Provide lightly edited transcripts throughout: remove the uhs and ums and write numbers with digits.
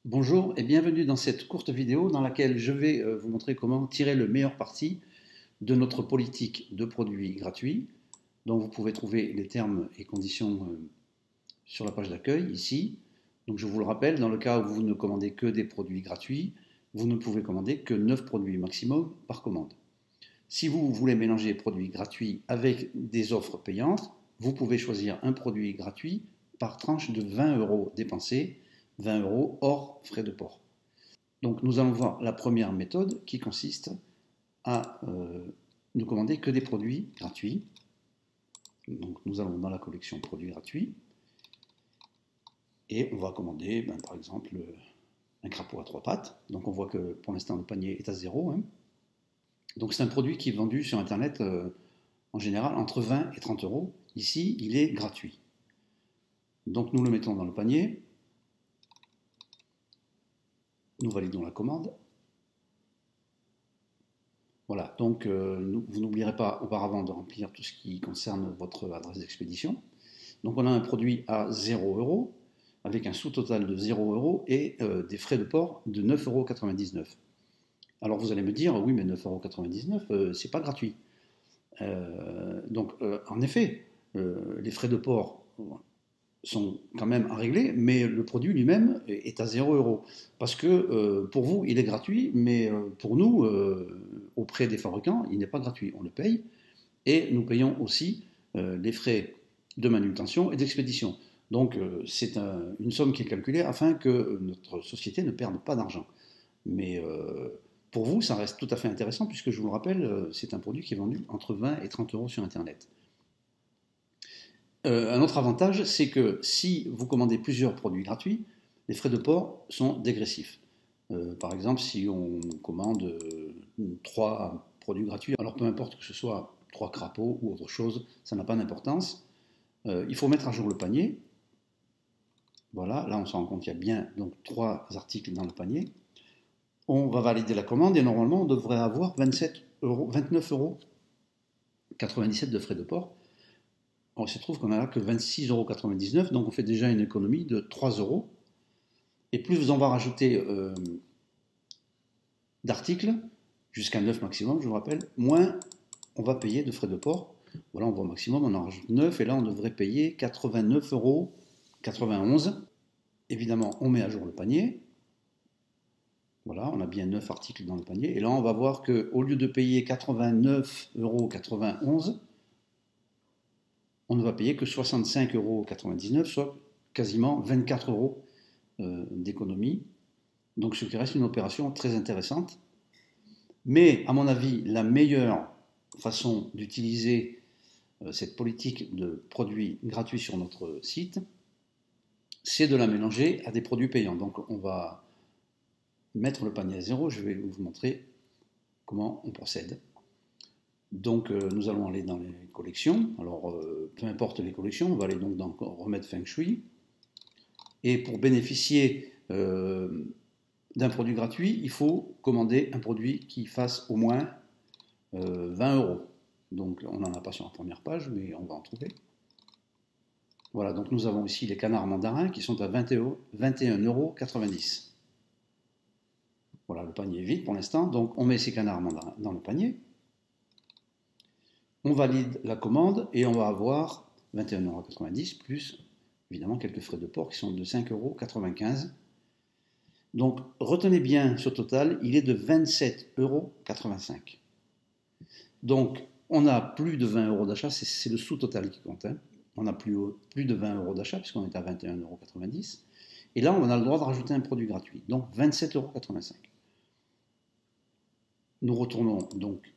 Bonjour et bienvenue dans cette courte vidéo dans laquelle je vais vous montrer comment tirer le meilleur parti de notre politique de produits gratuits, dont vous pouvez trouver les termes et conditions sur la page d'accueil ici. Donc je vous le rappelle, dans le cas où vous ne commandez que des produits gratuits, vous ne pouvez commander que 9 produits maximum par commande. Si vous voulez mélanger produits gratuits avec des offres payantes, vous pouvez choisir un produit gratuit par tranche de 20 euros dépensés, 20 euros hors frais de port. Donc nous allons voir la première méthode qui consiste à ne commander que des produits gratuits. Donc nous allons dans la collection produits gratuits et on va commander par exemple un crapaud à trois pattes. Donc on voit que pour l'instant le panier est à zéro, hein. Donc c'est un produit qui est vendu sur internet en général entre 20 et 30 euros. Ici il est gratuit. Donc nous le mettons dans le panier, nous validons la commande. Voilà, donc vous n'oublierez pas auparavant de remplir tout ce qui concerne votre adresse d'expédition. Donc on a un produit à 0 euros, avec un sous-total de 0 euros et des frais de port de 9,99 euros. Alors vous allez me dire, oui mais 9,99 euros, c'est pas gratuit. En effet, les frais de port sont quand même à régler, mais le produit lui-même est à 0 euros. Parce que pour vous, il est gratuit, mais pour nous, auprès des fabricants, il n'est pas gratuit. On le paye et nous payons aussi les frais de manutention et d'expédition. Donc c'est une somme qui est calculée afin que notre société ne perde pas d'argent. Mais pour vous, ça reste tout à fait intéressant puisque je vous le rappelle, c'est un produit qui est vendu entre 20 et 30 euros sur Internet. Un autre avantage, c'est que si vous commandez plusieurs produits gratuits, les frais de port sont dégressifs. Par exemple, si on commande 3 produits gratuits, alors peu importe que ce soit 3 crapauds ou autre chose, ça n'a pas d'importance. Il faut mettre à jour le panier. Voilà, là on se rend compte qu'il y a bien donc 3 articles dans le panier. On va valider la commande et normalement on devrait avoir 29,97 euros de frais de port. Il se trouve qu'on n'a là que 26,99 euros, donc on fait déjà une économie de 3 euros. Et plus on va rajouter d'articles, jusqu'à 9 maximum, je vous rappelle, moins on va payer de frais de port. Voilà, on voit au maximum, on en rajoute 9, et là on devrait payer 89,91 euros. Évidemment, on met à jour le panier. Voilà, on a bien 9 articles dans le panier. Et là, on va voir qu'au lieu de payer 89,91 euros, on ne va payer que 65,99 euros, soit quasiment 24 euros d'économie. Donc ce qui reste une opération très intéressante. Mais à mon avis, la meilleure façon d'utiliser cette politique de produits gratuits sur notre site, c'est de la mélanger à des produits payants. Donc on va mettre le panier à zéro, je vais vous montrer comment on procède. Donc nous allons aller dans les collections. Alors peu importe les collections, on va aller donc dans Remède Feng Shui. Et pour bénéficier d'un produit gratuit, il faut commander un produit qui fasse au moins 20 euros. Donc on n'en a pas sur la première page, mais on va en trouver. Voilà, donc nous avons ici les canards mandarins qui sont à 21,90 euros. Voilà, le panier est vide pour l'instant, donc on met ces canards mandarins dans le panier. On valide la commande et on va avoir 21,90 € plus évidemment quelques frais de port qui sont de 5,95 €. Donc retenez bien ce total, il est de 27,85 €. Donc on a plus de 20 euros d'achat, c'est le sous-total qui compte, hein. On a plus de 20 euros d'achat puisqu'on est à 21,90 €. Et là on a le droit de rajouter un produit gratuit, donc 27,85 €. Nous retournons donc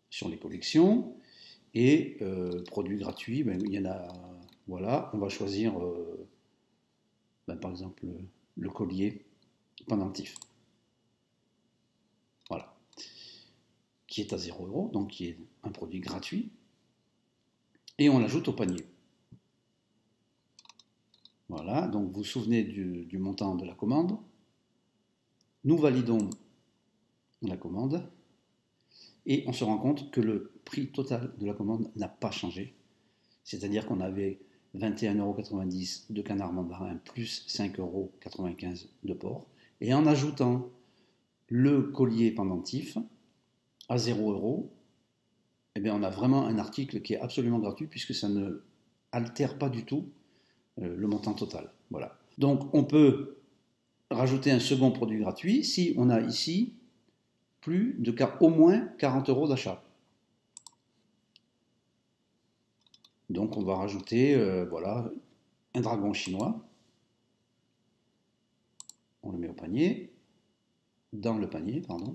sur les collections et produits gratuits, il y en a, voilà, on va choisir par exemple le collier pendentif, voilà, qui est à 0 euros, donc qui est un produit gratuit, et on l'ajoute au panier. Voilà, donc vous vous souvenez du montant de la commande. Nous validons la commande et on se rend compte que le prix total de la commande n'a pas changé. C'est-à-dire qu'on avait 21,90 € de canard mandarin plus 5,95 € de porc. Et en ajoutant le collier pendentif à 0 €, eh bien on a vraiment un article qui est absolument gratuit puisque ça ne altère pas du tout le montant total. Voilà. Donc on peut rajouter un second produit gratuit si on a ici au moins 40 € d'achat. Donc on va rajouter voilà, un dragon chinois. On le met au panier, dans le panier, pardon.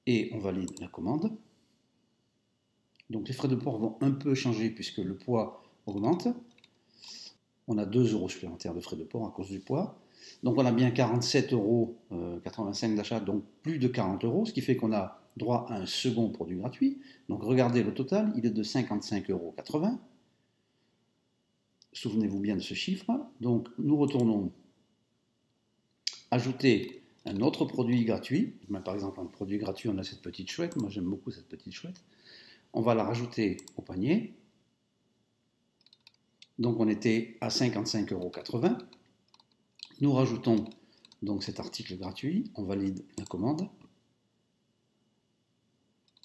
Et on valide la commande. Donc les frais de port vont un peu changer puisque le poids augmente. On a 2 € supplémentaires de frais de port à cause du poids. Donc on a bien 47,85 € d'achat, donc plus de 40 €, ce qui fait qu'on a droit à un second produit gratuit. Donc regardez le total, il est de 55,80 €. Souvenez-vous bien de ce chiffre. Donc nous retournons ajouter un autre produit gratuit. Par exemple, un produit gratuit, on a cette petite chouette. Moi j'aime beaucoup cette petite chouette. On va la rajouter au panier. Donc on était à 55,80 €. Nous rajoutons donc cet article gratuit, on valide la commande.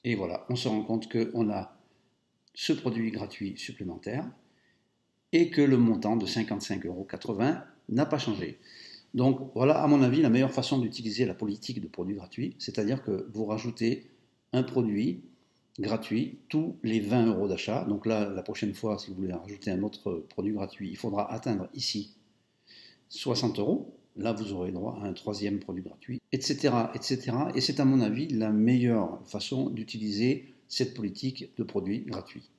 Et voilà, on se rend compte qu'on a ce produit gratuit supplémentaire et que le montant de 55,80 € n'a pas changé. Donc voilà, à mon avis, la meilleure façon d'utiliser la politique de produits gratuits, c'est-à-dire que vous rajoutez un produit gratuit tous les 20 € d'achat. Donc là, la prochaine fois, si vous voulez rajouter un autre produit gratuit, il faudra atteindre ici 60 €. Là, vous aurez droit à un troisième produit gratuit, etc., etc. Et c'est à mon avis la meilleure façon d'utiliser cette politique de produits gratuits.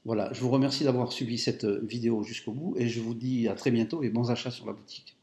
Voilà, je vous remercie d'avoir suivi cette vidéo jusqu'au bout et je vous dis à très bientôt et bons achats sur la boutique.